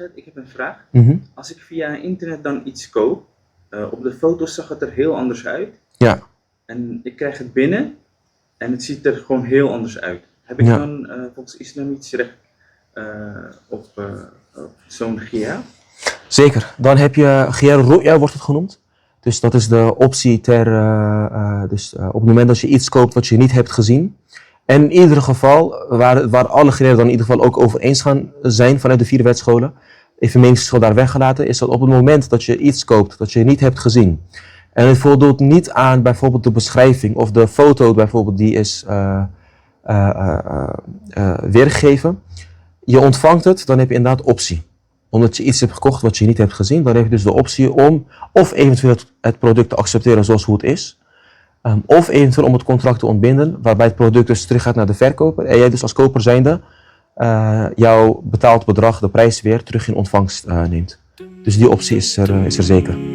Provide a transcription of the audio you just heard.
Ashed, ik heb een vraag. Mhm. Als ik via internet dan iets koop, op de foto's zag het er heel anders uit. Ja. En ik krijg het binnen en het ziet er gewoon heel anders uit. Heb ik Ja. dan volgens islamitisch recht op zo'n GA? Zeker. Dan heb je Ghiyar Ru'ya wordt het genoemd. Dus dat is de optie op het moment dat je iets koopt wat je niet hebt gezien. En in ieder geval, waar alle geleerden dan in ieder geval ook over eens gaan zijn vanuit de 4 wetscholen, even meningsverschil daar weggelaten, is dat op het moment dat je iets koopt dat je niet hebt gezien en het voldoet niet aan bijvoorbeeld de beschrijving of de foto bijvoorbeeld die is weergegeven, je ontvangt het, dan heb je inderdaad optie. Omdat je iets hebt gekocht wat je niet hebt gezien, dan heb je dus de optie om of eventueel het product te accepteren zoals hoe het is, of eventueel om het contract te ontbinden, waarbij het product dus terug gaat naar de verkoper en jij dus als koper zijnde jouw betaald bedrag, de prijs weer, terug in ontvangst neemt. Dus die optie is er zeker.